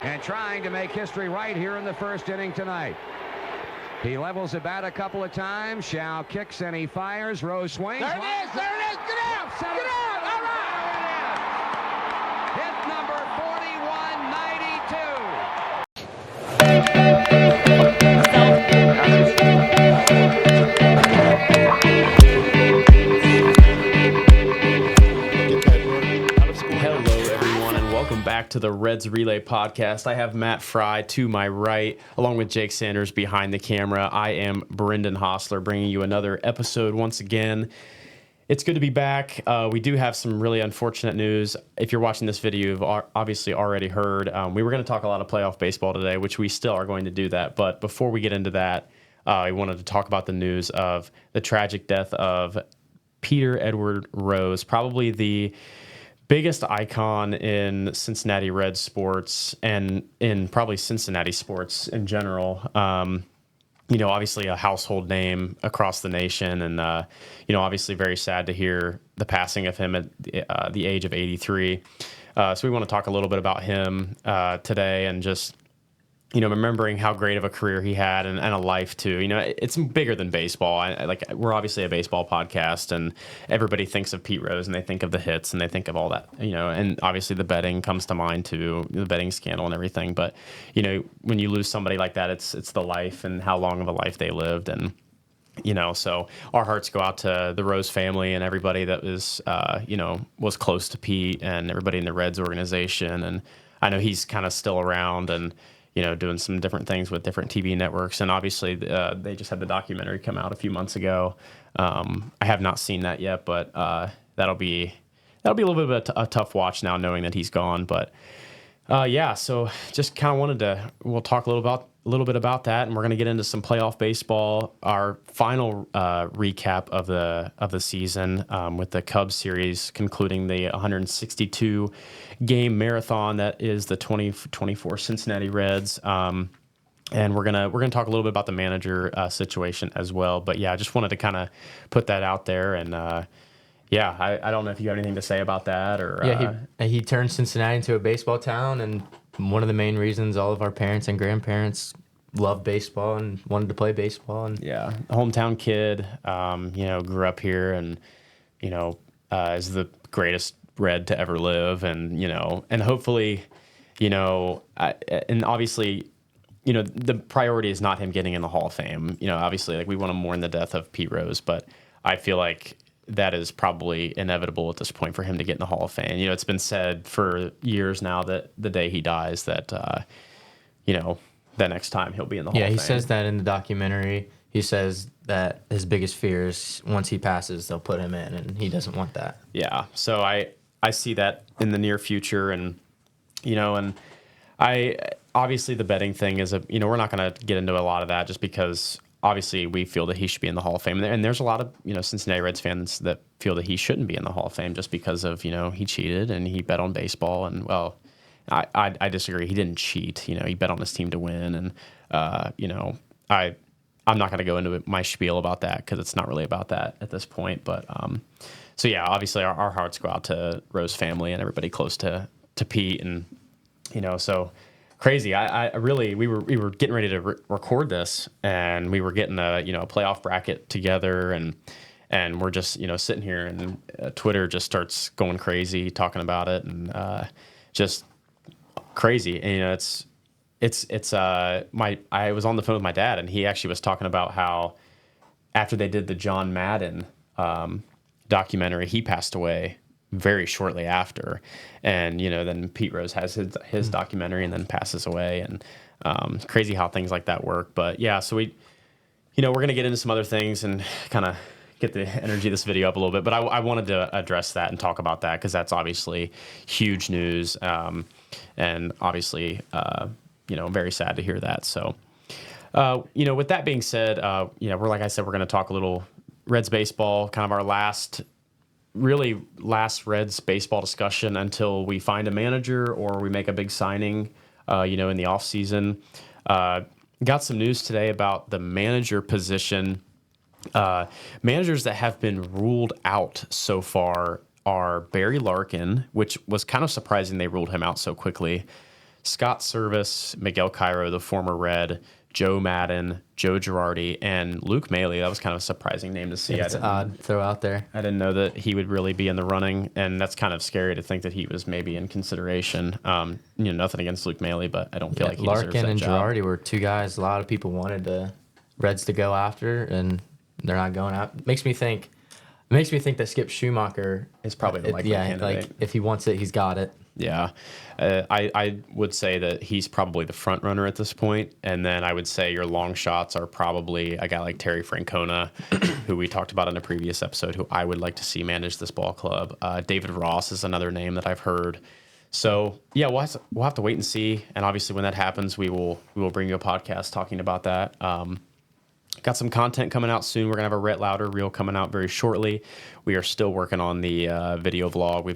and trying to make history right here in the first inning tonight. He levels the bat a couple of times. Shao kicks and he fires. Rose swings. There it is! There it is! Get out! Get out! All right! Hit number 4192. Hello, everyone, and welcome back to the Reds Relay Podcast. I have Matt Fry to my right, along with Jake Sanders behind the camera. I am Brendan Hostler, bringing you another episode once again. It's good to be back. We do have some really unfortunate news. If you're watching this video, you've obviously already heard. We were going to talk a lot of playoff baseball today, which we still are going to do that. But before we get into that, I wanted to talk about the news of the tragic death of Peter Edward Rose, probably the biggest icon in Cincinnati Reds sports and in probably Cincinnati sports in general. Obviously a household name across the nation, and obviously very sad to hear the passing of him at the age of 83. So we want to talk a little bit about him today, and just remembering how great of a career he had and a life too. It's bigger than baseball. We're obviously a baseball podcast, and everybody thinks of Pete Rose and they think of the hits and they think of all that, and obviously the betting comes to mind too, the betting scandal and everything. But, when you lose somebody like that, it's the life and how long of a life they lived. And, so our hearts go out to the Rose family and everybody that was, was close to Pete, and everybody in the Reds organization. And I know he's kind of still around and, doing some different things with different TV networks. And obviously they just had the documentary come out a few months ago. I have not seen that yet, but that'll be a little bit of a tough watch now, knowing that he's gone. But so just kind of we'll talk a little bit about that, and we're going to get into some playoff baseball, our final recap of the season, with the Cubs series concluding the 162 game marathon that is the 2024 Cincinnati Reds. And we're gonna talk a little bit about the manager situation as well. But I just wanted to kind of put that out there. And I don't know if you have anything to say about that, or he turned Cincinnati into a baseball town, and one of the main reasons all of our parents and grandparents loved baseball and wanted to play baseball. And hometown kid, grew up here, and is the greatest Red to ever live, and and hopefully, and obviously, the priority is not him getting in the Hall of Fame. Obviously, we want to mourn the death of Pete Rose, but I feel like that is probably inevitable at this point for him to get in the Hall of Fame. It's been said for years now that the day he dies, that the next time he'll be in the Hall of Fame. Yeah, he says that in the documentary. He says that his biggest fear is once he passes, they'll put him in, and he doesn't want that. Yeah, so I see that in the near future, and and I obviously the betting thing is we're not going to get into a lot of that, just because obviously we feel that he should be in the Hall of Fame, and there's a lot of Cincinnati Reds fans that feel that he shouldn't be in the Hall of Fame just because of he cheated and he bet on baseball. And I disagree. He didn't cheat. He bet on his team to win, and I'm not going to go into my spiel about that because it's not really about that at this point. But obviously our hearts go out to Rose family and everybody close to Pete, and so crazy. We were getting ready to record this, and we were getting a playoff bracket together, and we're just sitting here, and Twitter just starts going crazy talking about it, and just crazy. And I was on the phone with my dad, and he actually was talking about how after they did the John Madden documentary, he passed away very shortly after, and then Pete Rose has his documentary and then passes away, and crazy how things like that work. But so we we're gonna get into some other things and kind of get the energy of this video up a little bit, but I wanted to address that and talk about that because that's obviously huge news, and obviously very sad to hear that. So with that being said, we're, like I said, we're going to talk a little Reds baseball, kind of our last Reds baseball discussion until we find a manager or we make a big signing, in the off season. Got some news today about the manager position. Managers that have been ruled out so far are Barry Larkin, which was kind of surprising they ruled him out so quickly. Scott Service, Miguel Cairo, the former Red, Joe Madden, Joe Girardi, and Luke Maley. That was kind of a surprising name to see. It's odd throw out there. I didn't know that he would really be in the running, and that's kind of scary to think that he was maybe in consideration. Nothing against Luke Maley, but I don't feel like he deserves Larkin that and job. Girardi were two guys a lot of people wanted the Reds to go after, and they're not going out. It makes me think that Skip Schumacher Is probably the likely candidate. like if he wants it, he's got it. Yeah, I would say that he's probably the front runner at this point, and then I would say your long shots are probably a guy like Terry Francona, who we talked about in a previous episode, who I would like to see manage this ball club. David Ross is another name that I've heard. So yeah, we'll have to wait and see, and obviously when that happens, we will bring you a podcast talking about that. Got some content coming out soon. We're gonna have a Rhett Lauder reel coming out very shortly. We are still working on the video vlog. We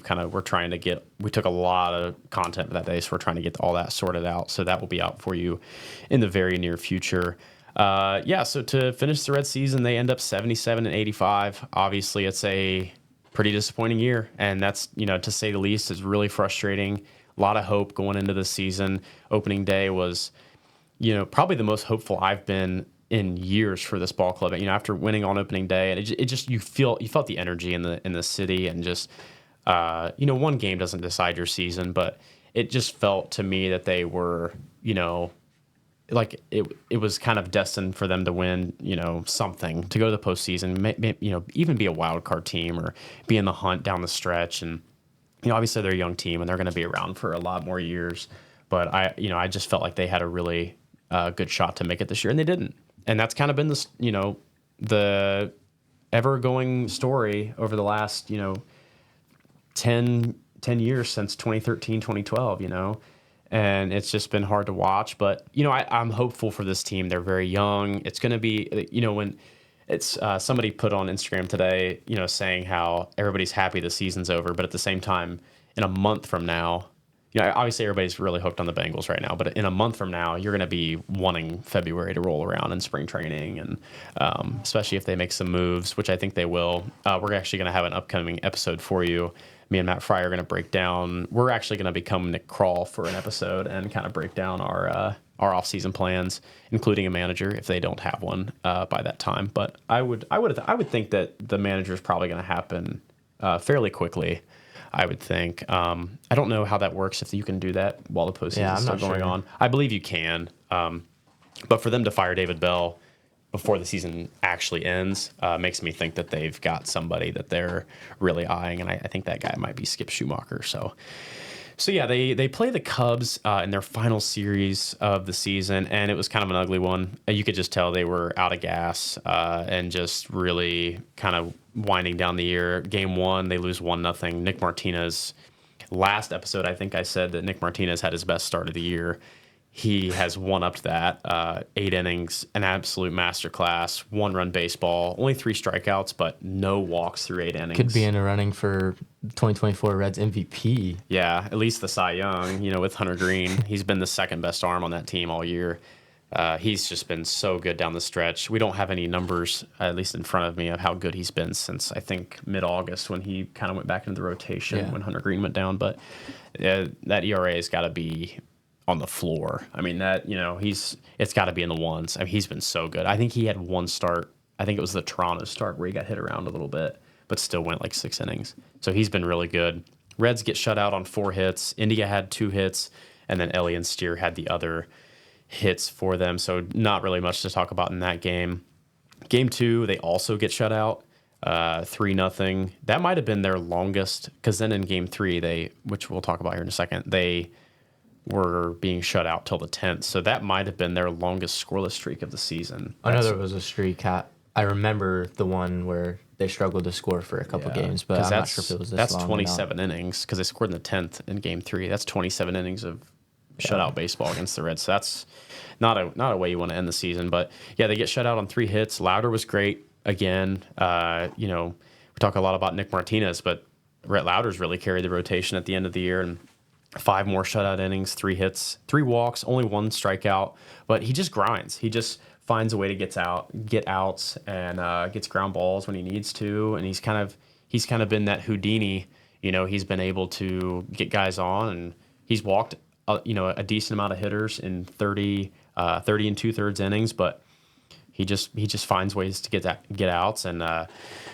took a lot of content for that day, so we're trying to get all that sorted out. So that will be out for you in the very near future. So to finish the Red season, they end up 77-85. Obviously, it's a pretty disappointing year, and that's, to say the least, is really frustrating. A lot of hope going into the season. Opening day was, probably the most hopeful I've been in years for this ball club. After winning on opening day, and it just you felt the energy in the city, and just one game doesn't decide your season, but it just felt to me that they were like it was kind of destined for them to win something, to go to the postseason, even be a wild card team or be in the hunt down the stretch. And obviously they're a young team and they're going to be around for a lot more years, but I just felt like they had a really good shot to make it this year, and they didn't. And that's kind of been the ever-going story over the last 10 years since 2013, 2012, and it's just been hard to watch. But I'm hopeful for this team. They're very young. It's going to be when it's somebody put on Instagram today, saying how everybody's happy the season's over, but at the same time, in a month from now, obviously everybody's really hooked on the Bengals right now, but in a month from now, you're going to be wanting February to roll around in spring training, and especially if they make some moves, which I think they will. We're actually going to have an upcoming episode for you. Me and Matt Fry are going to break down. We're actually going to become Nick Kroll for an episode and kind of break down our off-season plans, including a manager if they don't have one by that time. But I would think that the manager is probably going to happen fairly quickly. I would think. I don't know how that works, if you can do that while the postseason is still going on. I believe you can. But for them to fire David Bell before the season actually ends makes me think that they've got somebody that they're really eyeing, and I think that guy might be Skip Schumacher. So yeah, they play the Cubs in their final series of the season, and it was kind of an ugly one. You could just tell they were out of gas and just really kind of winding down the year. Game one, they lose 1-0. Nick Martinez, last episode, I think I said that Nick Martinez had his best start of the year. He has one-upped that. 8 innings, an absolute masterclass, 1-run baseball, only 3 strikeouts, but no walks through 8 innings. Could be in a running for 2024 Reds MVP. Yeah, at least the Cy Young, with Hunter Green. He's been the second best arm on that team all year. He's just been so good down the stretch. We don't have any numbers, at least in front of me, of how good he's been since, I think, mid-August, when he kind of went back into the rotation when Hunter Green went down. But that ERA has got to be on the floor. I mean, it's got to be in the ones. I mean, he's been so good. I think he had one start. I think it was the Toronto start where he got hit around a little bit, but still went like 6 innings. So he's been really good. Reds get shut out on 4 hits. India had 2 hits, and then Ellie and Steer had the other hits for them. So not really much to talk about in that game. Game 2, they also get shut out 3-0. That might have been their longest, because then in Game 3, which we'll talk about here in a second, they were being shut out till the 10th. So that might have been their longest scoreless streak of the season. I know there was a streak. I remember the one where they struggled to score for a couple games, but I'm not sure if it was this long. That's 27 innings, because they scored in the 10th in Game 3. That's 27 innings of shutout baseball against the Reds. So that's not a way you want to end the season. But yeah, they get shut out on 3 hits. Lauder was great again. We talk a lot about Nick Martinez, but Rhett Lauder's really carried the rotation at the end of the year, and 5 more shutout innings, 3 hits, 3 walks, only 1 strikeout. But he just grinds. He just finds a way to get outs, and gets ground balls when he needs to. And he's kind of been that Houdini. He's been able to get guys on, and he's walked a decent amount of hitters in 30 and 2/3 innings, but he just finds ways to get outs, and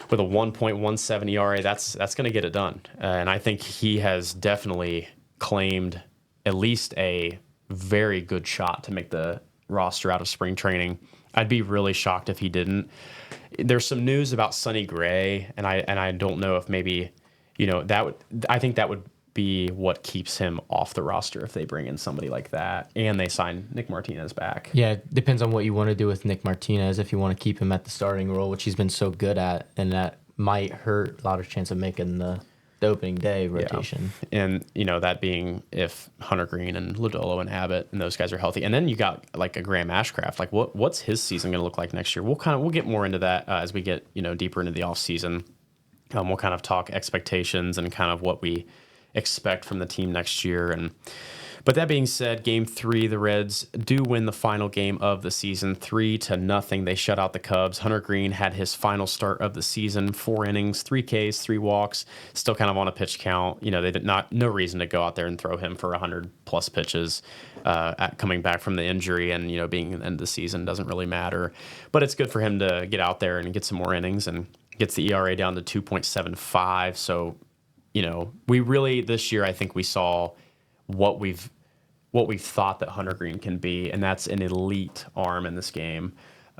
with a 1.17 ERA, that's going to get it done. And I think he has definitely claimed at least a very good shot to make the roster out of spring training. I'd be really shocked if he didn't. There's some news about Sonny Gray, and I don't know if maybe, I think that would be what keeps him off the roster if they bring in somebody like that and they sign Nick Martinez back. Yeah, it depends on what you want to do with Nick Martinez. If you want to keep him at the starting role, which he's been so good at, and that might hurt a lot of chance of making the opening day rotation. Yeah. And, that being if Hunter Green and Lodolo and Abbott and those guys are healthy. And then you got like a Graham Ashcraft. Like what's his season going to look like next year? We'll get more into that as we get, deeper into the offseason. We'll kind of talk expectations and kind of what we expect from the team next year. But that being said, Game 3, the Reds do win the final game of the season, 3-0. They shut out the Cubs. Hunter Green had his final start of the season, 4 innings, 3 Ks, 3 walks, still kind of on a pitch count. They did no reason to go out there and throw him for 100+ pitches coming back from the injury, and being the end of the season doesn't really matter. But it's good for him to get out there and get some more innings, and gets the ERA down to 2.75. So, we really this year I think we saw what we've thought that Hunter Green can be, and that's an elite arm in this game.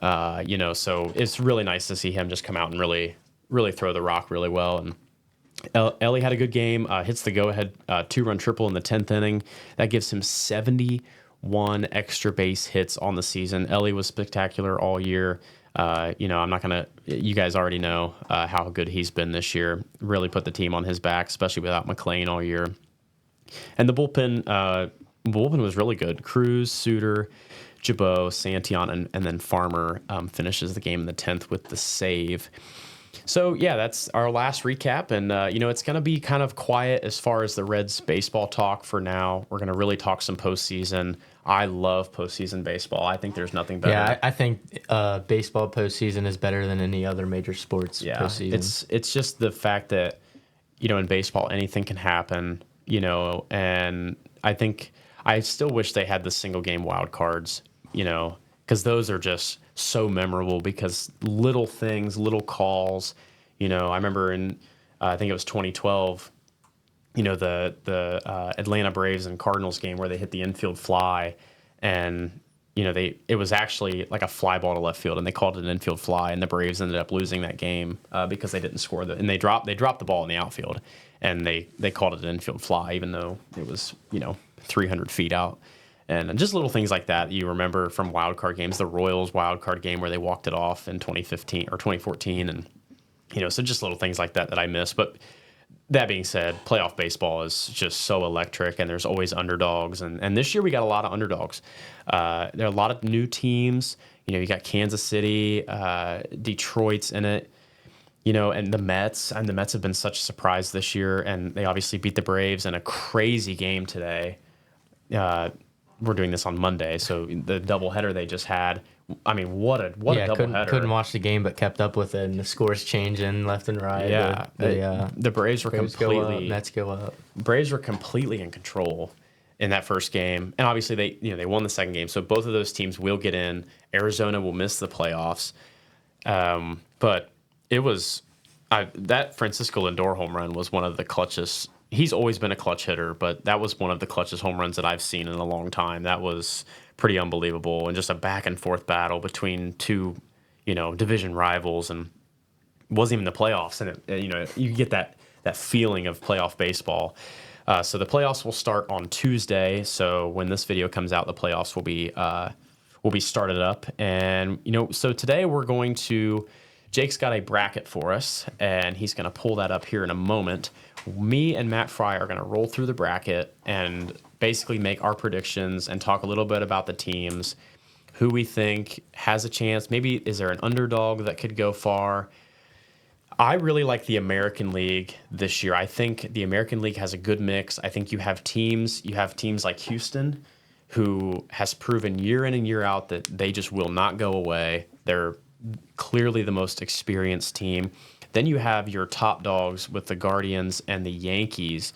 So it's really nice to see him just come out and really, really throw the rock really well. And Ellie had a good game, hits the go-ahead 2-run triple in the 10th inning. That gives him 71 extra base hits on the season. Ellie was spectacular all year. I'm not going to, you guys already know how good he's been this year. Really put the team on his back, especially without McLean all year. And the bullpen was really good. Cruz, Suter, Jabot, Santillan, and then Farmer finishes the game in the 10th with the save. So, yeah, that's our last recap. And, it's going to be kind of quiet as far as the Reds baseball talk for now. We're going to really talk some postseason. I love postseason baseball. I think there's nothing better. Yeah, I think baseball postseason is better than any other major sports postseason. It's just the fact that, in baseball, anything can happen, and I think I still wish they had the single game wild cards, because those are just so memorable because little things, little calls, I remember I think it was 2012, the Atlanta Braves and Cardinals game where they hit the infield fly, and it was actually like a fly ball to left field, and they called it an infield fly, and the Braves ended up losing that game because they didn't score and they dropped the ball in the outfield, and they called it an infield fly even though it was 300 feet out. And just little things like that you remember from wild card games, the Royals wild card game where they walked it off in 2015 or 2014, and so just little things like that I miss. But that being said, playoff baseball is just so electric, and there's always underdogs. And this year we got a lot of underdogs. There are a lot of new teams. You got Kansas City, Detroit's in it, and the Mets. And the Mets have been such a surprise this year, and they obviously beat the Braves in a crazy game today. We're doing this on Monday, so the doubleheader they just had. I mean, what a doubleheader! Couldn't watch the game, but kept up with it, and the scores changing left and right. Yeah, the Braves were completely go up, Mets go up. Braves were completely in control in that first game, and obviously they won the second game. So both of those teams will get in. Arizona will miss the playoffs, but it was that Francisco Lindor home run was one of the clutchest. He's always been a clutch hitter, but that was one of the clutchest home runs that I've seen in a long time. That was pretty unbelievable, and just a back and forth battle between two, division rivals, and it wasn't even the playoffs. And you get that feeling of playoff baseball. So the playoffs will start on Tuesday. So when this video comes out, the playoffs will be started up, and so today we're going to. Jake's got a bracket for us, and he's going to pull that up here in a moment. Me and Matt Fry are going to roll through the bracket and basically make our predictions and talk a little bit about the teams, who we think has a chance. Maybe is there an underdog that could go far? I really like the American League this year. I think the American League has a good mix. I think you have teams like Houston, who has proven year in and year out that they just will not go away. They're clearly the most experienced team. Then you have your top dogs with the Guardians and the Yankees.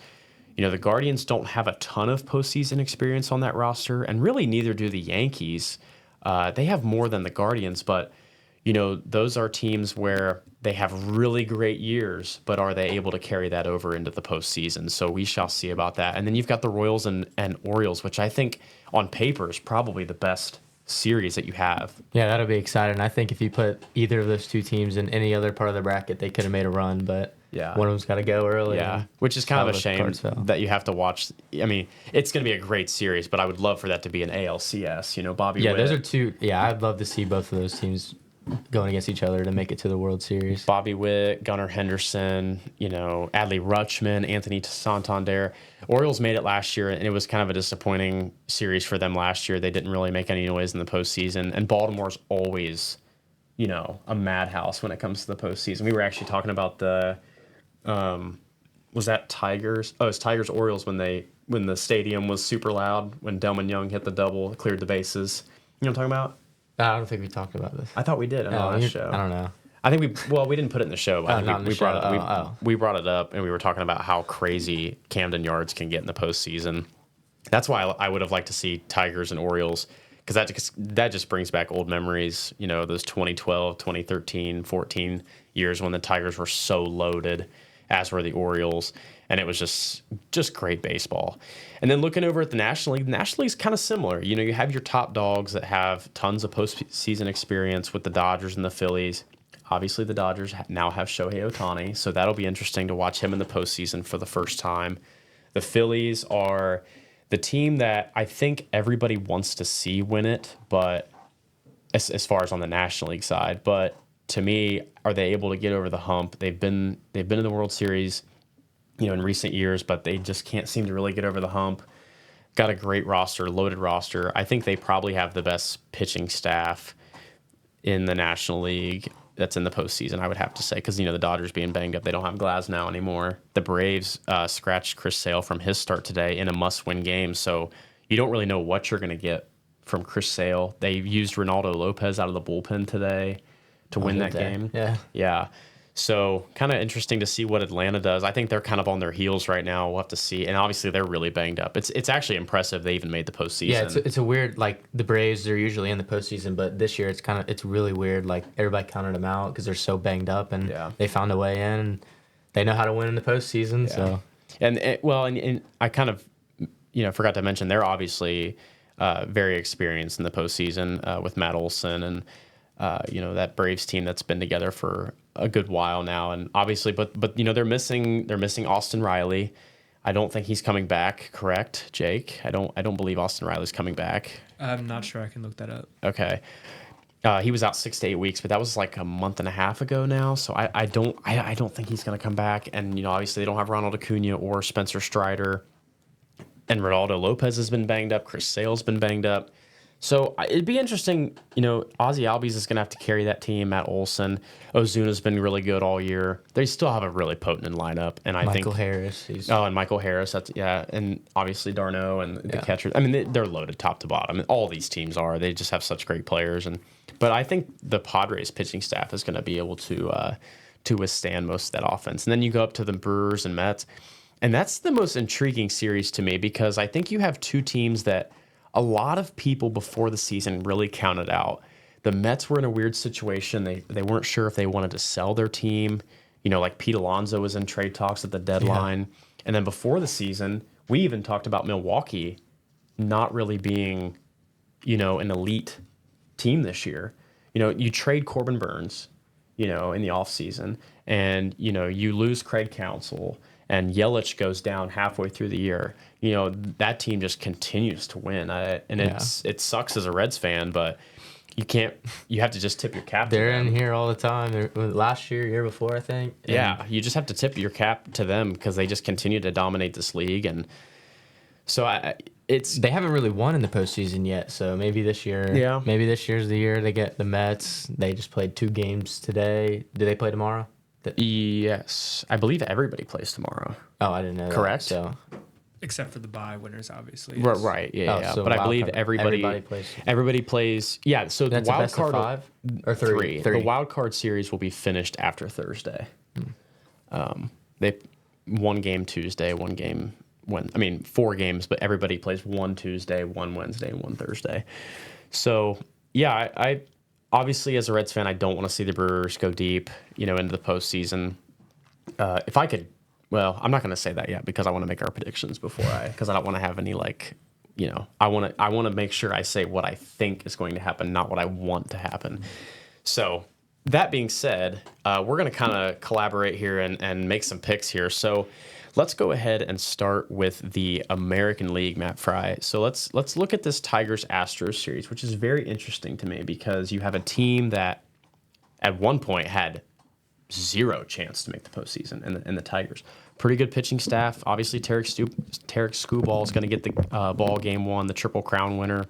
The Guardians don't have a ton of postseason experience on that roster, and really neither do the Yankees. They have more than the Guardians, but those are teams where they have really great years, but are they able to carry that over into the postseason? So we shall see about that. And then you've got the Royals and Orioles, which I think on paper is probably the best series that you have. Yeah, that'll be exciting. I think if you put either of those two teams in any other part of the bracket, they could have made a run, but one of them's got to go early. Yeah, which is kind of a shame that you have to watch. I mean, it's going to be a great series, but I would love for that to be an ALCS. Bobby Witt. Those are two. Yeah, I'd love to see both of those teams going against each other to make it to the World Series. Bobby Witt, Gunnar Henderson, Adley Rutschman, Anthony Santander. Orioles made it last year, and it was kind of a disappointing series for them last year. They didn't really make any noise in the postseason, and Baltimore's always, a madhouse when it comes to the postseason. We were actually talking about the, was that Tigers? Oh, it's Tigers-Orioles when the stadium was super loud, when Delman Young hit the double, cleared the bases. You know what I'm talking about? I don't think we talked about this. I thought we did on the last show. I don't know. I think we didn't put it in the show. But we brought it up, and we were talking about how crazy Camden Yards can get in the postseason. That's why I would have liked to see Tigers and Orioles, because that just brings back old memories. Those 2012, 2013, 14 years when the Tigers were so loaded, as were the Orioles, and it was just great baseball. And then looking over at the National League is kind of similar. You have your top dogs that have tons of postseason experience with the Dodgers and the Phillies. Obviously, the Dodgers now have Shohei Ohtani, so that'll be interesting to watch him in the postseason for the first time. The Phillies are the team that I think everybody wants to see win it, but as far as on the National League side. But to me, are they able to get over the hump? They've been in the World Series, in recent years, but they just can't seem to really get over the hump. Got a great roster, loaded roster. I think they probably have the best pitching staff in the National League that's in the postseason, I would have to say, because, the Dodgers being banged up, they don't have Glasnow anymore. The Braves scratched Chris Sale from his start today in a must-win game, so you don't really know what you're going to get from Chris Sale. They used Ronaldo Lopez out of the bullpen today to win that game. Yeah. So kind of interesting to see what Atlanta does. I think they're kind of on their heels right now. We'll have to see. And obviously they're really banged up. It's actually impressive they even made the postseason. Yeah, it's a weird, like the Braves are usually in the postseason, but this year it's really weird. Like everybody counted them out because they're so banged up, and they found a way in. And they know how to win in the postseason. Yeah. So and I kind of forgot to mention they're obviously very experienced in the postseason with Matt Olson and that Braves team that's been together for a good while now, and obviously, but they're missing Austin Riley. I don't think he's coming back. Correct, Jake? I don't believe Austin Riley's coming back. I'm not sure. I can look that up. Okay. He was out 6 to 8 weeks, but that was like a month and a half ago now. So I don't think he's going to come back. And obviously they don't have Ronald Acuna or Spencer Strider, and Ronaldo Lopez has been banged up. Chris Sale's been banged up. So it'd be interesting, Ozzie Albies is going to have to carry that team. Matt Olson, Ozuna's been really good all year. They still have a really potent lineup, and I think Michael Harris. And Michael Harris. And obviously Darno and the catchers. I mean, they're loaded top to bottom. All these teams are. They just have such great players, but I think the Padres pitching staff is going to be able to withstand most of that offense. And then you go up to the Brewers and Mets, and that's the most intriguing series to me because I think you have two teams that a lot of people before the season really counted out. The Mets were in a weird situation. They weren't sure if they wanted to sell their team. Like Pete Alonso was in trade talks at the deadline. Yeah. And then before the season, we even talked about Milwaukee not really being, an elite team this year. You trade Corbin Burns, in the offseason, and, you lose Craig Counsell, and Yelich goes down halfway through the year. That team just continues to win. It sucks as a Reds fan, but you have to just tip your cap to them. They're in here all the time. Last year before, I think. Yeah, you just have to tip your cap to them because they just continue to dominate this league. And so they haven't really won in the postseason yet. So maybe this year, maybe this year's the year they get the Mets. They just played 2 games today. Do they play tomorrow? Yes, I believe everybody plays tomorrow. Oh, I didn't know that. Correct. So, except for the bye winners, obviously. Right. Yeah. So but I believe everybody plays. Yeah. So that's the wild best card of 5 or 3. The wild card series will be finished after Thursday. They 1 game Tuesday, 1 game 4 games, but everybody plays one Tuesday, one Wednesday, and one Thursday. So yeah, I obviously as a Reds fan, I don't want to see the Brewers go deep, into the postseason. If I could, well, I'm not going to say that yet because I want to make our predictions because I don't want to have any I want to make sure I say what I think is going to happen, not what I want to happen. So that being said, we're going to kind of collaborate here and make some picks here. So let's go ahead and start with the American League, Matt Fry. So let's look at this Tigers-Astros series, which is very interesting to me because you have a team that at one point had zero chance to make the postseason, and the Tigers. Pretty good pitching staff. Obviously, Tarek Skubal is going to get the ball game one, the Triple Crown winner.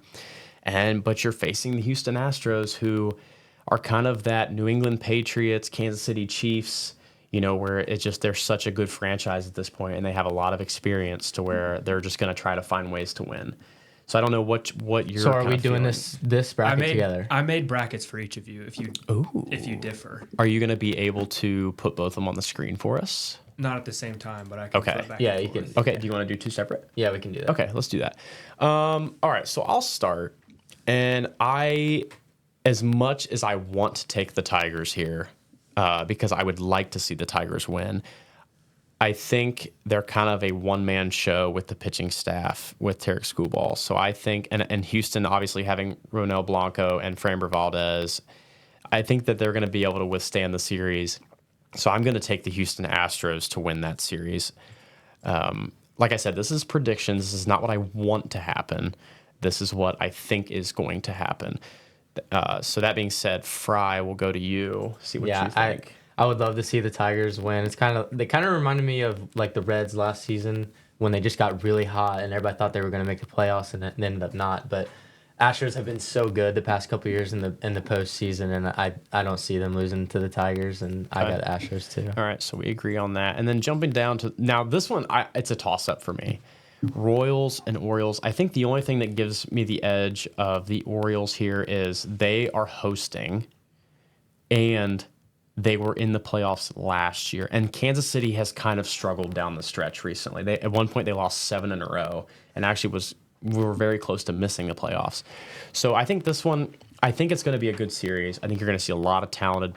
But you're facing the Houston Astros, who are kind of that New England Patriots, Kansas City Chiefs, where they're such a good franchise at this point, and they have a lot of experience to where they're just going to try to find ways to win. So I don't know what you're. So are we doing this bracket together? I made brackets for each of you. If you differ, are you going to be able to put both of them on the screen for us? Not at the same time, but I can. Okay. Flip back Yeah, and you forth. can. Okay. Do you want to do 2 separate? Yeah, we can do that. Okay, let's do that. All right, so I'll start. And as much as I want to take the Tigers here, because I would like to see the Tigers win, I think they're kind of a one-man show with the pitching staff with Tarek Skubal. So I think, and Houston obviously having Ronel Blanco and Framber Valdez, I think that they're going to be able to withstand the series. So I'm going to take the Houston Astros to win that series. Like I said, this is predictions. This is not what I want to happen. This is what I think is going to happen. So that being said, Fry, will go to you. See what you think. I would love to see the Tigers win. They kind of reminded me of like the Reds last season when they just got really hot and everybody thought they were going to make the playoffs and it ended up not. But Astros have been so good the past couple of years in the postseason, and I don't see them losing to the Tigers, and I got Astros too. All right, so we agree on that. And then jumping down to now, this one, it's a toss-up for me. Royals and Orioles. I think the only thing that gives me the edge of the Orioles here is they are hosting, and they were in the playoffs last year. And Kansas City has kind of struggled down the stretch recently. At one point, they lost 7 in a row, and actually we were very close to missing the playoffs. So I think this one, I think it's going to be a good series. I think you're going to see a lot of talented,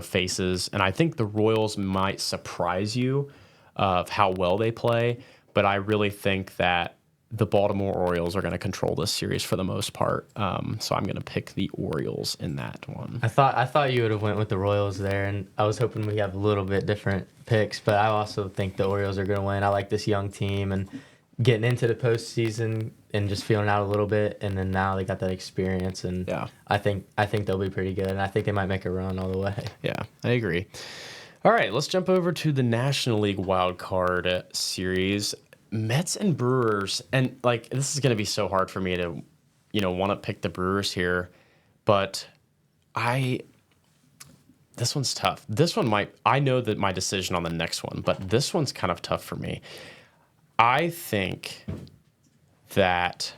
faces, and I think the Royals might surprise you of how well they play. But I really think that the Baltimore Orioles are going to control this series for the most part. So I'm going to pick the Orioles in that one. I thought you would have went with the Royals there, and I was hoping we have a little bit different picks. But I also think the Orioles are going to win. I like this young team and getting into the postseason and just feeling out a little bit, and then now they got that experience, and yeah. I think they'll be pretty good, and I think they might make a run all the way. Yeah, I agree. All right, let's jump over to the National League Wild Card Series. Mets and Brewers, and like this is going to be so hard for me to, want to pick the Brewers here, but this one's tough. I know that my decision on the next one, but this one's kind of tough for me. I think that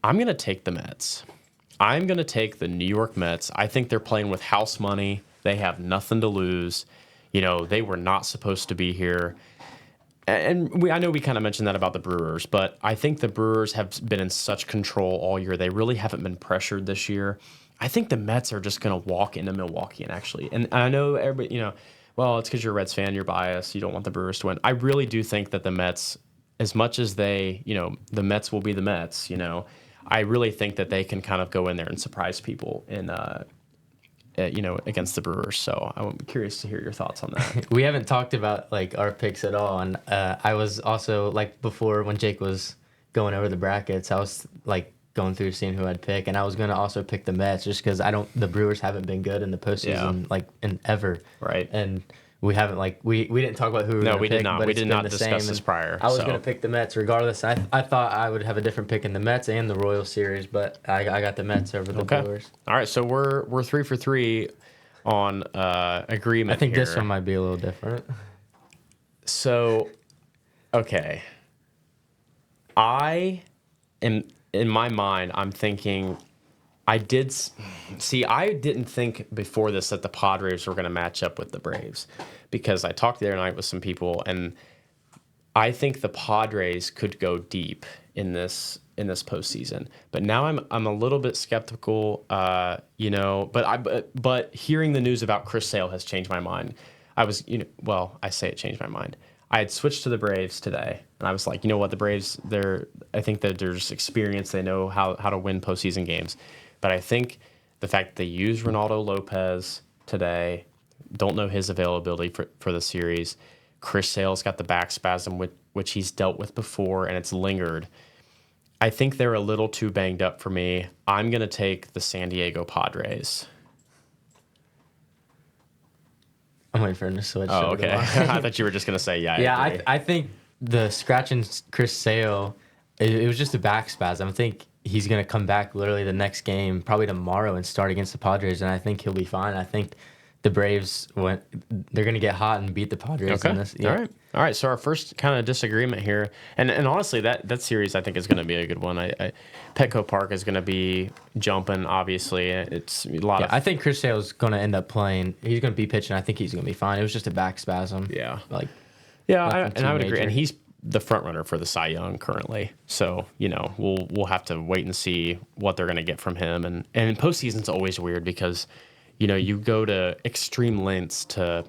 I'm going to take the Mets. I'm going to take the New York Mets. I think they're playing with house money. They have nothing to lose. They were not supposed to be here. And I know we kind of mentioned that about the Brewers, but I think the Brewers have been in such control all year. They really haven't been pressured this year. I think the Mets are just going to walk into Milwaukee and I know everybody, well, it's because you're a Reds fan, you're biased, you don't want the Brewers to win. I really do think that the Mets, as much as the Mets will be the Mets, I really think that they can kind of go in there and surprise people against the Brewers. So I'm curious to hear your thoughts on that. We haven't talked about like our picks at all, and I was also like before when Jake was going over the brackets, I was like going through seeing who I'd pick, and I was going to also pick the Mets just because the Brewers haven't been good in the postseason like in ever. Right. And we haven't we didn't talk about who we were going to pick. No, we did not. But We did not discuss this prior. I was going to pick the Mets regardless. I thought I would have a different pick in the Mets and the Royals series, but I got the Mets over the Brewers. All right, so we're 3 for 3 on agreement. I think here. this one might be a little different. So, okay. I am, in my mind, I'm thinking, I didn't think before this that the Padres were going to match up with the Braves, because I talked the other night with some people, and I think the Padres could go deep in this postseason. But now I'm a little bit skeptical, but hearing the news about Chris Sale has changed my mind. I say it changed my mind. I had switched to the Braves today, and I was like, you know what, the Braves, I think that there's experience. They know how to win postseason games. But I think the fact that they used Ronaldo Lopez today, don't know his availability for the series. Chris Sale's got the back spasm, which he's dealt with before, and it's lingered. I think they're a little too banged up for me. I'm going to take the San Diego Padres. I'm waiting for him to switch. Oh, okay. I thought you were just going to say, yeah. I think the scratching Chris Sale, it was just a back spasm. I think he's going to come back literally the next game, probably tomorrow, and start against the Padres, and I think he'll be fine. I think the Braves, they're going to get hot and beat the Padres in this. Yeah. All right. So our first kind of disagreement here, and honestly, that series I think is going to be a good one. Petco Park is going to be jumping. Obviously, it's a lot of. I think Chris Sale is going to end up playing. He's going to be pitching. I think he's going to be fine. It was just a back spasm. Yeah. I would agree. And he's the front runner for the Cy Young currently. So we'll have to wait and see what they're going to get from him. And postseason's always weird because. You go to extreme lengths to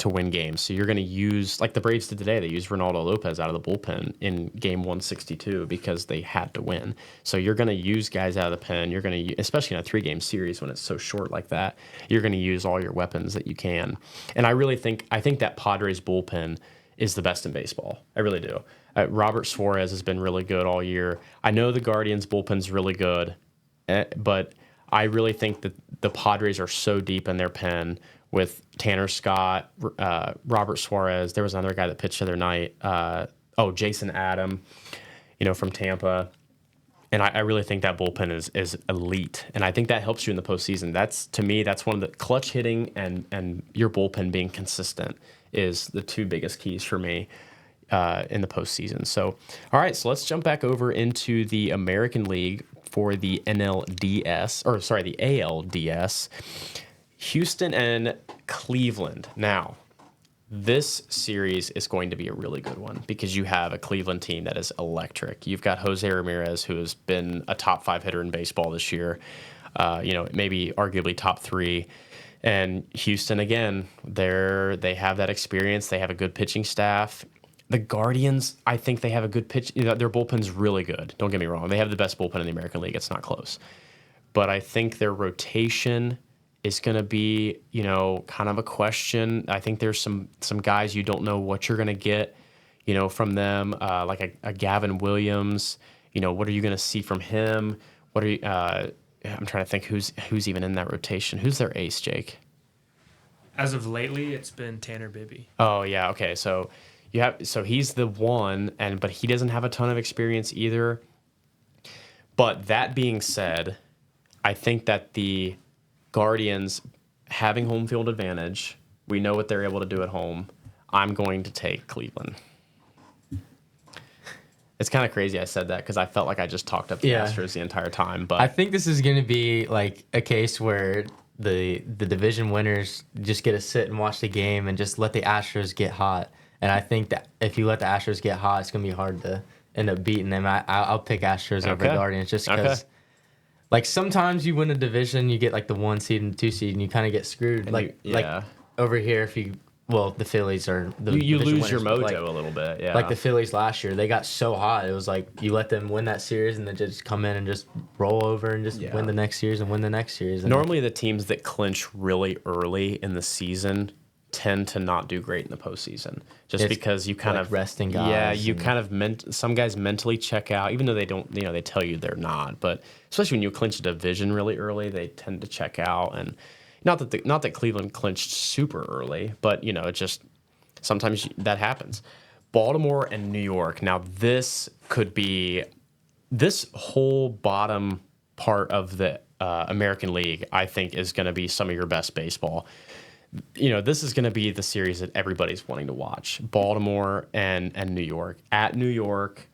win games. So you're going to use, like the Braves did today, they used Ronaldo Lopez out of the bullpen in game 162 because they had to win. So you're going to use guys out of the pen. You're going to, especially in a 3-game series when it's so short like that, you're going to use all your weapons that you can. And I think that Padres bullpen is the best in baseball. I really do. Robert Suarez has been really good all year. I know the Guardians bullpen's really good, but I really think that the Padres are so deep in their pen with Tanner Scott, Robert Suarez. There was another guy that pitched the other night. Jason Adam, from Tampa. And I really think that bullpen is elite. And I think that helps you in the postseason. To me, that's one of the clutch hitting and your bullpen being consistent is the two biggest keys for me in the postseason. So, all right, so let's jump back over into the American League for the the ALDS. Houston and Cleveland. Now, this series is going to be a really good one because you have a Cleveland team that is electric. You've got Jose Ramirez, who has been a top 5 hitter in baseball this year, maybe arguably top 3. And Houston, again, they have that experience. They have a good pitching staff. The Guardians, I think they have a good pitch. Their bullpen's really good. Don't get me wrong. They have the best bullpen in the American League. It's not close. But I think their rotation is going to be, kind of a question. I think there's some guys you don't know what you're going to get, from them, like a Gavin Williams. What are you going to see from him? I'm trying to think who's even in that rotation. Who's their ace, Jake? As of lately, it's been Tanner Bibby. Oh, yeah. Okay. So he's the one, but he doesn't have a ton of experience either. But that being said, I think that the Guardians having home field advantage, we know what they're able to do at home. I'm going to take Cleveland. It's kind of crazy I said that because I felt like I just talked up the Astros the entire time. But I think this is going to be like a case where the division winners just get to sit and watch the game and just let the Astros get hot. And I think that if you let the Astros get hot, it's going to be hard to end up beating them. I'll pick Astros over Guardians just because, like, sometimes you win a division, you get, like, the 1 seed and the 2 seed, and you kind of get screwed. Like over here, the Phillies are the you lose winners, your mojo a little bit. Yeah. Like the Phillies last year, they got so hot. It was like you let them win that series and then just come in and just roll over and just win the next series and win the next series. And normally, the teams that clinch really early in the season tend to not do great in the postseason, just because you kind of resting guys. Yeah, you kind of some guys mentally check out, even though they don't. They tell you they're not. But especially when you clinch a division really early, they tend to check out. And not that Cleveland clinched super early, but it just sometimes that happens. Baltimore and New York. Now this could be this whole bottom part of the American League. I think is going to be some of your best baseball. This is going to be the series that everybody's wanting to watch. Baltimore and New York. At New York,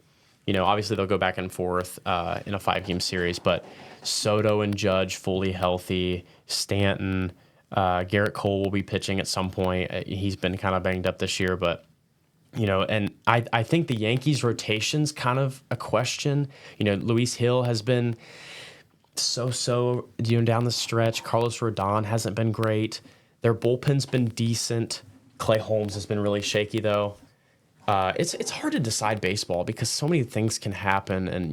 obviously they'll go back and forth in a 5-game series, but Soto and Judge fully healthy. Stanton, Garrett Cole will be pitching at some point. He's been kind of banged up this year, but, and I think the Yankees rotation's kind of a question. Luis Hill has been so down the stretch. Carlos Rodon hasn't been great. Their bullpen's been decent. Clay Holmes has been really shaky though. It's hard to decide baseball because so many things can happen, and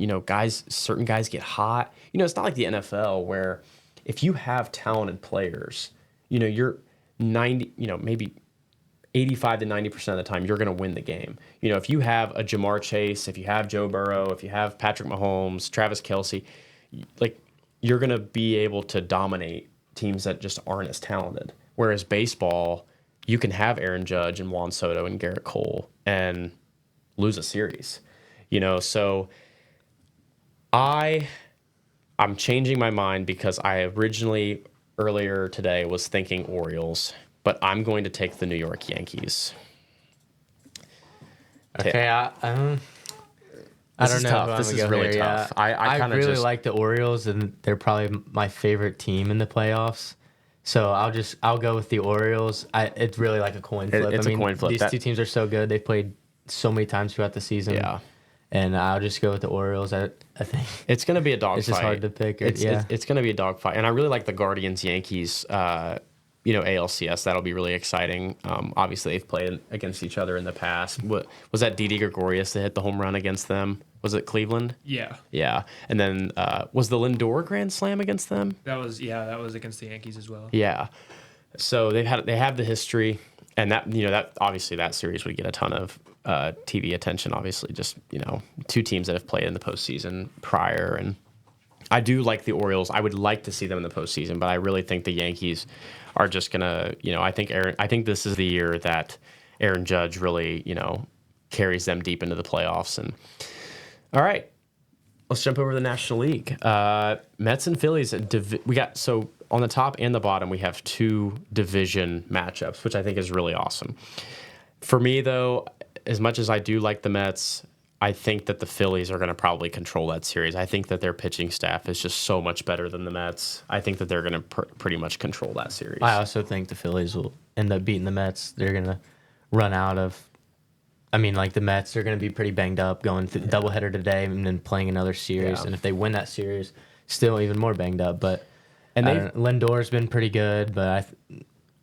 certain guys get hot. It's not like the NFL where if you have talented players, you're 90, maybe 85 to 90% of the time you're going to win the game. If you have a Jamar Chase, if you have Joe Burrow, if you have Patrick Mahomes, Travis Kelce, like you're going to be able to dominate teams that just aren't as talented. Whereas baseball, you can have Aaron Judge and Juan Soto and Garrett Cole and lose a series. So I'm changing my mind because I originally earlier today was thinking Orioles, but I'm going to take the New York Yankees. Okay, I don't know. Tough. This is really tough. I really like the Orioles, and they're probably my favorite team in the playoffs. So I'll go with the Orioles. It's really like a coin flip. It's a coin flip. These two teams are so good. They've played so many times throughout the season. Yeah. And I'll just go with the Orioles. I think it's going to be a dogfight. It's just hard to pick. It's going to be a dogfight. And I really like the Guardians-Yankees, ALCS. That'll be really exciting. Obviously, they've played against each other in the past. What was that Didi Gregorius that hit the home run against them? Was it Cleveland? Yeah. Yeah. And then was the Lindor Grand Slam against them? That was against the Yankees as well. Yeah. So they have the history, and that obviously that series would get a ton of TV attention. Obviously, just two teams that have played in the postseason prior, and I do like the Orioles. I would like to see them in the postseason, but I really think the Yankees are just gonna. I think this is the year that Aaron Judge really carries them deep into the playoffs. And all right, let's jump over to the National League. Mets and Phillies. We got so. On the top and the bottom, we have two division matchups, which I think is really awesome. For me, though, as much as I do like the Mets, I think that the Phillies are going to probably control that series. I think that their pitching staff is just so much better than the Mets. I think that they're going to pretty much control that series. I also think the Phillies will end up beating the Mets. They're going to run out of... the Mets are going to be pretty banged up going through doubleheader today and then playing another series. Yeah. And if they win that series, still even more banged up. But... And Lindor's been pretty good, but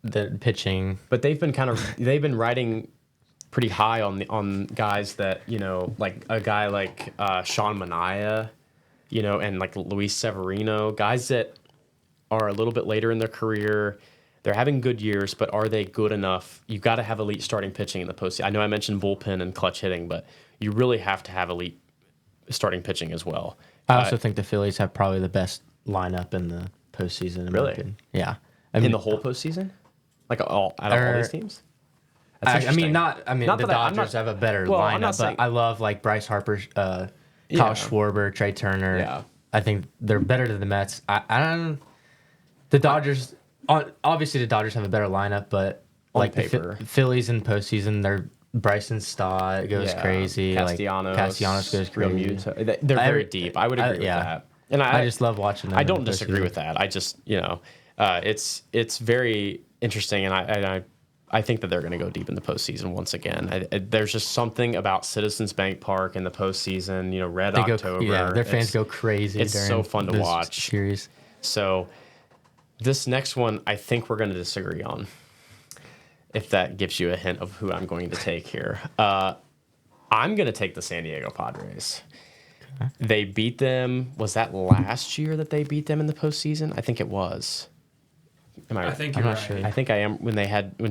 the pitching. But they've been riding pretty high on guys that like a guy like Sean Manaea, and like Luis Severino, guys that are a little bit later in their career. They're having good years, but are they good enough? You've got to have elite starting pitching in the postseason. I know I mentioned bullpen and clutch hitting, but you really have to have elite starting pitching as well. I also think the Phillies have probably the best lineup in the postseason. Really? Yeah. In the whole postseason? Like all these teams? The Dodgers have a better lineup, but I love like Bryce Harper, Kyle Schwarber, Trey Turner. Yeah. I think they're better than the Mets. The Dodgers, obviously the Dodgers have a better lineup, but like the Phillies in postseason, they're Bryson Stott goes crazy. Castellanos goes crazy. They're very deep. I would agree with that. And I just love watching them. I don't disagree with that. I just, it's very interesting, and I think that they're going to go deep in the postseason once again. There's just something about Citizens Bank Park in the postseason. Red October. Their fans go crazy. It's so fun to watch. Series. So this next one, I think we're going to disagree on. If that gives you a hint of who I'm going to take here, I'm going to take the San Diego Padres. They beat them. Was that last year that they beat them in the postseason? I think it was. I think you're right. Sure. I think I am when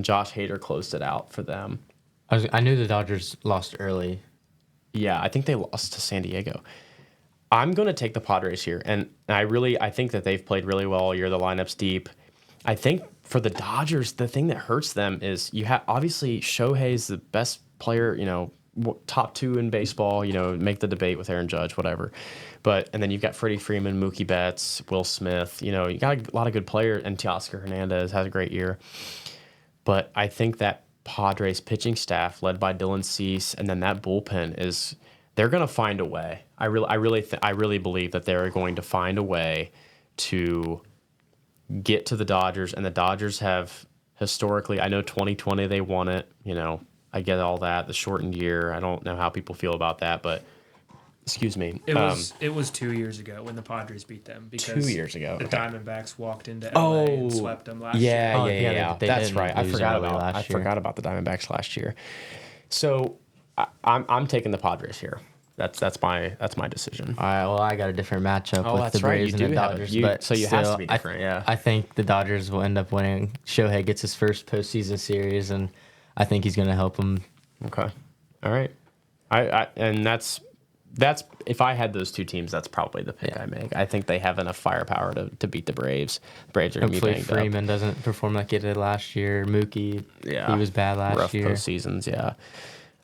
Josh Hader closed it out for them. I knew the Dodgers lost early. Yeah, I think they lost to San Diego. I'm going to take the Padres here, and I think that they've played really well all year. The lineup's deep. I think for the Dodgers, the thing that hurts them is obviously Shohei's the best player, top two in baseball, make the debate with Aaron Judge, whatever. And then you've got Freddie Freeman, Mookie Betts, Will Smith, you got a lot of good players, and Teoscar Hernandez has a great year. But I think that Padres pitching staff led by Dylan Cease and then that bullpen they're going to find a way. I really believe that they're going to find a way to get to the Dodgers, and the Dodgers have historically, I know 2020 they won it, I get all that. The shortened year. I don't know how people feel about that, but excuse me. It was 2 years ago when the Padres beat them because 2 years ago. the Okay. Diamondbacks walked into LA and swept them last year. Yeah, Oh, yeah, yeah, yeah. they That's did right. I lose forgot early about last year. the Diamondbacks last year. So I'm taking the Padres here. That's my decision. All right, well, I got a different matchup Oh, with that's the right, Braves you and the do have it. Dodgers. You- but so you has to still, be different, yeah. I think the Dodgers will end up winning. Shohei gets his first postseason series, and I think he's going to help them. Okay. All right. And that's if I had those two teams, that's probably the pick I make. I think they have enough firepower to beat the Braves. The Braves are going to be Hopefully banged up. Freeman doesn't perform like he did last year. Mookie, Yeah. he was bad last Rough year. postseasons, yeah.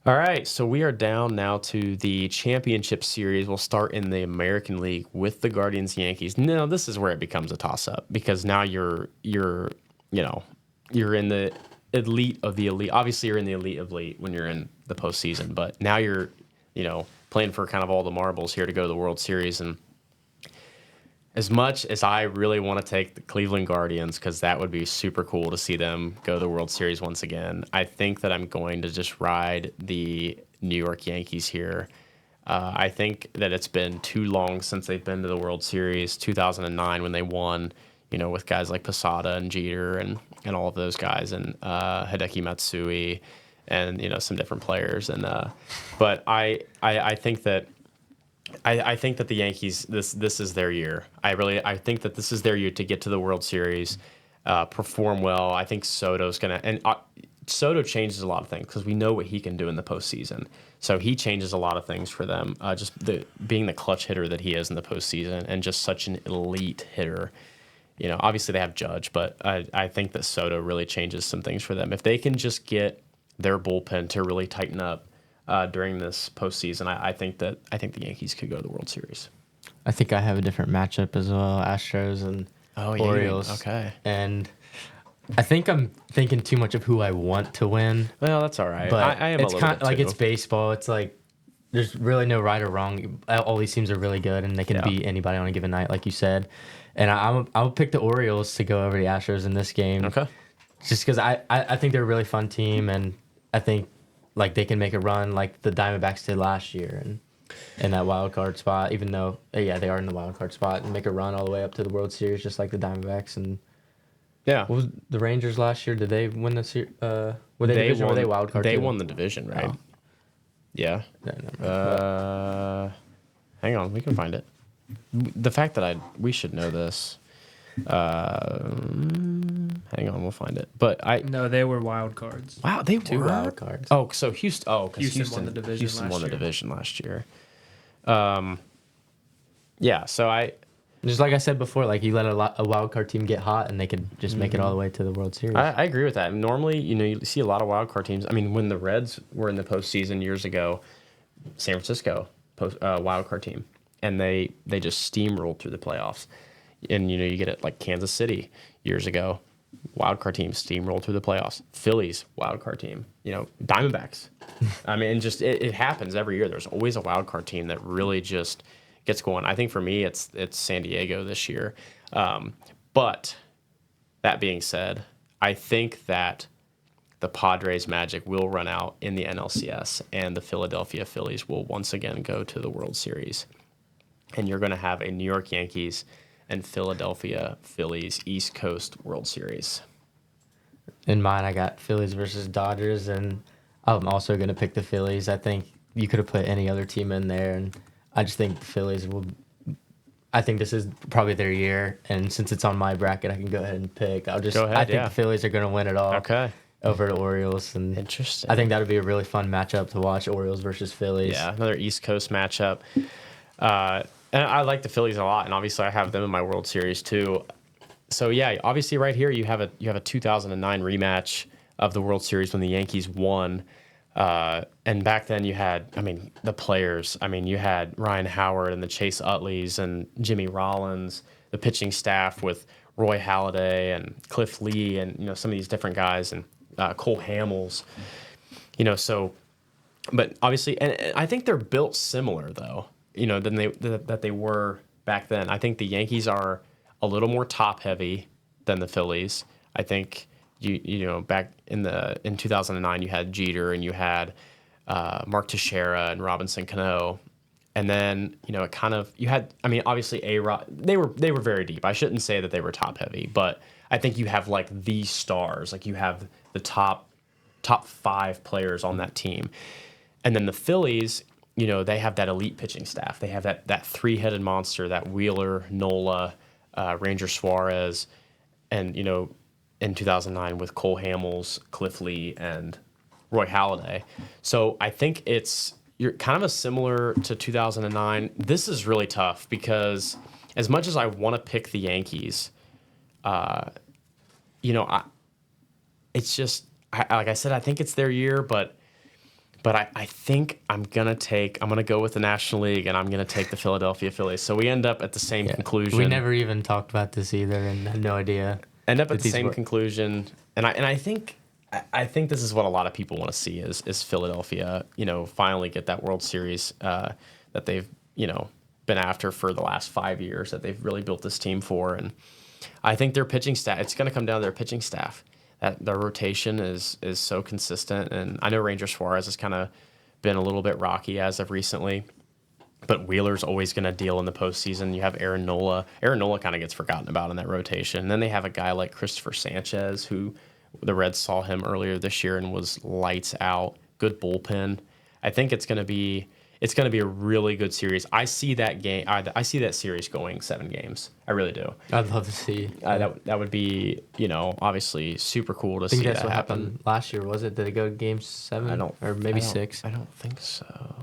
All right, so we are down now to the championship series. We'll start in the American League with the Guardians Yankees. Now, this is where it becomes a toss-up because now you're in the elite of the elite. Obviously, you're in the elite of elite when you're in the postseason, but now you're, playing for kind of all the marbles here to go to the World Series. And as much as I really want to take the Cleveland Guardians, because that would be super cool to see them go to the World Series once again, I think that I'm going to just ride the New York Yankees here. I think that it's been too long since they've been to the World Series. 2009 when they won, with guys like Posada and Jeter and all of those guys, and Hideki Matsui and some different players. And but I think that. I think that the Yankees, this is their year. I think that this is their year to get to the World Series, perform well. I think Soto's gonna, and Soto changes a lot of things because we know what he can do in the postseason. So he changes a lot of things for them. Just being the clutch hitter that he is in the postseason, and just such an elite hitter. Obviously they have Judge, but I think that Soto really changes some things for them. If they can just get their bullpen to really tighten up during this postseason, I think the Yankees could go to the World Series. I think I have a different matchup as well, Astros and Orioles. Okay. And I think I'm thinking too much of who I want to win. Well, that's all right. But I am it's a little kind bit like too. it's baseball. It's like there's really no right or wrong. All these teams are really good, and they can beat anybody on a given night, like you said. And I'll pick the Orioles to go over the Astros in this game. Okay. Just because I think they're a really fun team, and I think like they can make a run like the Diamondbacks did last year, and in that wild card spot. Even though they are in the wild card spot, and make a run all the way up to the World Series, just like the Diamondbacks. And Yeah. what was the Rangers last year? Did they win the series? Were they division? Or were they wild card? They too? won the division, right? Oh. Yeah. No, never mind. Hang on, we can find it. The fact that we should know this. Hang on, we'll find it. But No, they were wild cards. wow, they Two were wild cards. Oh, so Houston. Oh, because Houston won the division Houston last won the year. division last year. Yeah. So Just like I said before, like you let a wild card team get hot, and they could just make it all the way to the World Series. I agree with that. Normally, you see a lot of wild card teams. I mean, when the Reds were in the postseason years ago, San Francisco wild card team, and they just steamrolled through the playoffs. And you get it like Kansas City years ago, wild card team steamrolled through the playoffs. Phillies wild card team, Diamondbacks. I mean, just it happens every year. There's always a wild card team that really just gets going. I think for me, it's San Diego this year. But that being said, I think that the Padres magic will run out in the NLCS, and the Philadelphia Phillies will once again go to the World Series. And you're going to have a New York Yankees and Philadelphia Phillies East Coast World Series. In mine, I got Phillies versus Dodgers, and I'm also going to pick the Phillies. I think you could have put any other team in there, and I just think the Phillies will. I think this is probably their year, and since it's on my bracket, I can go ahead and pick. I think the Phillies are going to win it all. Okay. Over the Orioles, and Interesting. I think that would be a really fun matchup to watch: Orioles versus Phillies. Yeah, another East Coast matchup. And I like the Phillies a lot, and obviously I have them in my World Series too. So yeah, obviously right here you have a 2009 rematch of the World Series when the Yankees won. And back then you had, the players. You had Ryan Howard and the Chase Utleys and Jimmy Rollins, the pitching staff with Roy Halladay and Cliff Lee and some of these different guys, and Cole Hamels. So, but obviously, and I think they're built similar though. Than they were back then. I think the Yankees are a little more top heavy than the Phillies. I think you know, back in 2009, you had Jeter and you had Mark Teixeira and Robinson Cano. And then, you know, it kind of, you had, I mean, obviously A-Rod, they were very deep. I shouldn't say that they were top heavy, but I think you have like the stars, like you have the top 5 players on that team. And then the Phillies, you know, they have that elite pitching staff. They have that 3-headed monster, that Wheeler, Nola, Ranger Suarez, and, you know, in 2009 with Cole Hamels, Cliff Lee, and Roy Halladay. So I think you're kind of a similar to 2009. This is really tough because as much as I want to pick the Yankees, you know, it's just, like I said, I think it's their year, but I think I'm going to go with the National League, and I'm going to take the Philadelphia Phillies. So we end up at the same conclusion. We never even talked about this either and had no idea. End up at the same conclusion. And I think this is what a lot of people want to see is Philadelphia, you know, finally get that World Series that they've, you know, been after for the last 5 years, that they've really built this team for. And I think their pitching staff, it's going to come down to their pitching staff. That their rotation is so consistent. And I know Ranger Suarez has kind of been a little bit rocky as of recently, but Wheeler's always going to deal in the postseason. You have Aaron Nola. Aaron Nola kind of gets forgotten about in that rotation. And then they have a guy like Christopher Sanchez, who the Reds saw him earlier this year and was lights out. Good bullpen. I think it's going to be a really good series. I see that game. I see that series going 7 games. I really do. I'd love to see. That would be, you know, obviously super cool to see that what happen. Happened last year, was it? Did it go game 7? Or maybe 6? I don't think so.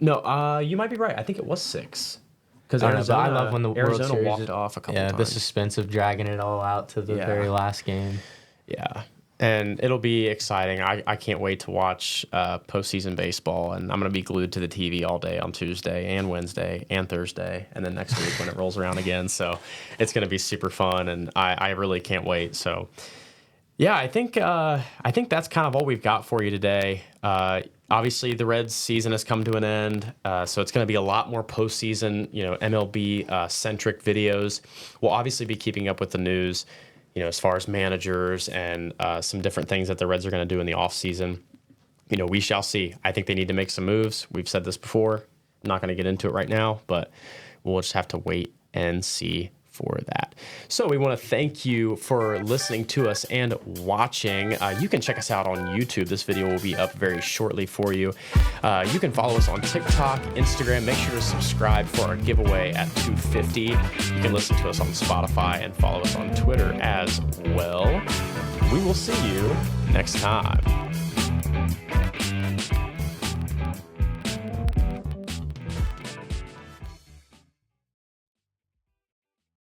No, you might be right. I think it was 6. Because I love when the World Arizona Series walked off a couple times. Yeah, the suspense of dragging it all out to the very last game. Yeah, and it'll be exciting. I can't wait to watch postseason baseball, and I'm going to be glued to the TV all day on Tuesday and Wednesday and Thursday, and then next week when it rolls around again. So it's going to be super fun, and I really can't wait. So yeah, I think that's kind of all we've got for you today. Obviously, the Reds season has come to an end, so it's going to be a lot more postseason, you know, MLB centric videos. We'll obviously be keeping up with the news, you know, as far as managers and some different things that the Reds are going to do in the offseason. You know, we shall see. I think they need to make some moves. We've said this before. I'm not going to get into it right now, but we'll just have to wait and see for that. So we want to thank you for listening to us and watching. You can check us out on YouTube. This video will be up very shortly for you. You can follow us on TikTok, Instagram. Make sure to subscribe for our giveaway at 250. You can listen to us on Spotify and follow us on Twitter as well. We will see you next time.